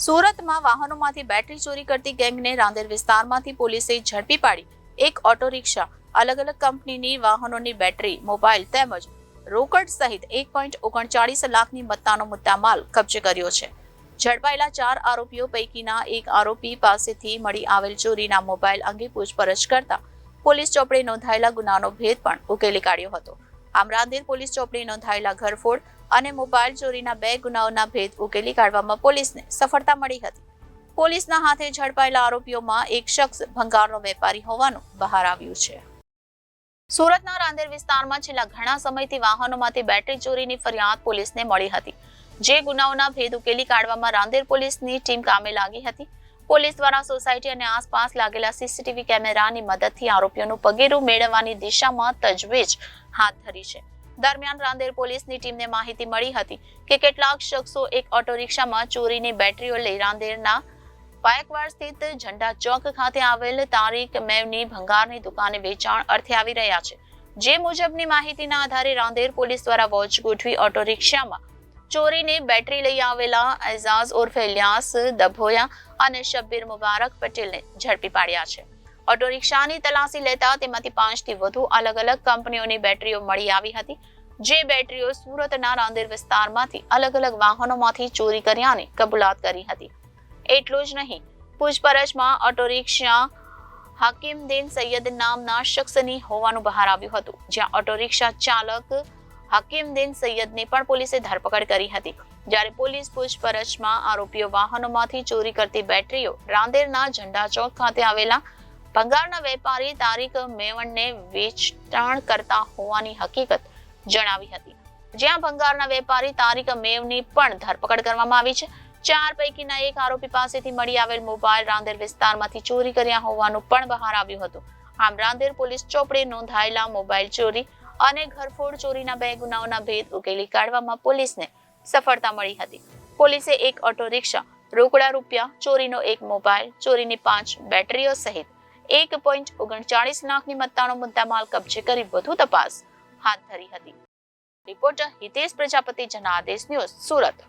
સુરતમાં વાહનોમાંથી બેટરી ચોરી કરતી ગેંગને રાંદેર વિસ્તારમાંથી પોલીસે ઝડપી પાડી એક ઓટો રિક્ષા, અલગ અલગ કંપનીની વાહનોની બેટરી, મોબાઈલ તેમજ રોકડ સહિત 1.39 લાખની મત્તાનો મુદ્દામાલ કબજે કર્યો છે. ઝડપાયેલા 4 આરોપીઓ પૈકીના એક આરોપી પાસેથી મળી આવેલ ચોરીના મોબાઈલ અંગે પૂછપરછ કરતા પોલીસ ચોપડે નોંધાયેલા ગુનાનો ભેદ પણ ઉકેલી કાઢ્યો હતો. આમ રાંદેર પોલીસ ચોપડે નોંધાયેલા ઘરફોડ અને મોબાઈલ ચોરીના 2 ગુનાઓના ભેદ ઉકેલી કાઢવામાં પોલીસને સફળતા મળી હતી. પોલીસના હાથે ઝડપાયેલા આરોપીઓમાં એક શખ્સ ભંગારનો વેપારી હોવાનું બહાર આવ્યું છે. સુરતના રાંદેર વિસ્તારમાં છેલ્લા ઘણા સમયથી વાહનોમાંથી બેટરી ચોરીની ફરિયાદ પોલીસને મળી હતી. જે ગુનાઓના ભેદ ઉકેલી કાઢવામાં રાંદેર પોલીસની ટીમ કામે લાગી હતી. પોલીસ દ્વારા સોસાયટી અને આસપાસ લાગેલા સીસીટીવી કેમેરાની મદદથી આરોપીઓનું પગેરું મેળવવાની દિશામાં તજવીજ હાથ ધરી છે. દરમિયાન રાંદેર પોલીસની ટીમને માહિતી મળી હતી કે કેટલાક શખ્સો એક ઓટો રિક્ષામાં ચોરીની બેટરીઓ લઈ રાંદેરના પાયકવાડ સ્થિત ઝંડા ચોક ખાતે આવેલ તારીક મેવની ભંગારની દુકાને વેચાણ અર્થે આવી રહ્યા છે. જે મુજબની માહિતીના આધારે રાંદેર પોલીસ દ્વારા વોચ ગોઠવી ઓટો રિક્ષામાં ચોરીની બેટરી લઈ આવેલા એઝાઝ ઉર્ફે ઇલિયાસ દભોયા અને શબ્બીર મુબારક પટેલને ઝડપી પાડ્યા છે. ઓટો રિક્ષાની તલાશી લેતા તેમાંથી 5 થી વધુ અલગ અલગ કંપનીઓની બેટરીઓ મળી આવી હતી. જે બેટરીઓ સુરતના રાંદેર વિસ્તારમાંથી અલગ અલગ વાહનોમાંથી ચોરી કર્યાની કબૂલાત કરી હતી. એટલું જ નહીં, પૂછપરછમાં ઓટો રિક્ષા હકીમદીન સૈયદ નામના શખ્સની હોવાનું બહાર આવ્યું હતું. જ્યાં ઓટો રિક્ષા ચાલક હકીમદીન સૈયદની પણ પોલીસે ધરપકડ કરી હતી. જ્યારે પોલીસ પૂછપરછમાં આરોપીઓ વાહનોમાંથી ચોરી કરતી બેટરીઓ રાંદેરના ઝંડા ચોક ખાતે આવેલા ભંગારના વેપારી તારીક મેવણને વેચાણ કરતા હોવાની હકીકત જણાવી હતી. જ્યાં ભંગારના વેપારી તારીક મેવની પણ ધરપકડ કરવામાં આવી છે. 4 પૈકીના એક આરોપી પાસેથી મળી આવેલ મોબાઈલ રાંદેર વિસ્તારમાંથી ચોરી કર્યા હોવાનું પણ બહાર આવ્યું હતું. આમ રાંદેર પોલીસ ચોપડે નોંધાયેલા મોબાઈલ ચોરી અને ઘરફોડ ચોરીના 2 ગુનાઓના ભેદ ઉકેલી કાઢવામાં પોલીસને સફળતા મળી હતી. પોલીસે એક ઓટો રિક્ષા, રોકડા રૂપિયા, ચોરીનો એક મોબાઈલ, ચોરીની 5 બેટરીઓ સહિત 1.39 લાખની મત્તાનો મુદ્દામાલ કબજે કરી વધુ તપાસ હાથ ધરી હતી. Reporter Hitesh Prajapati, Janadesh news, Surat.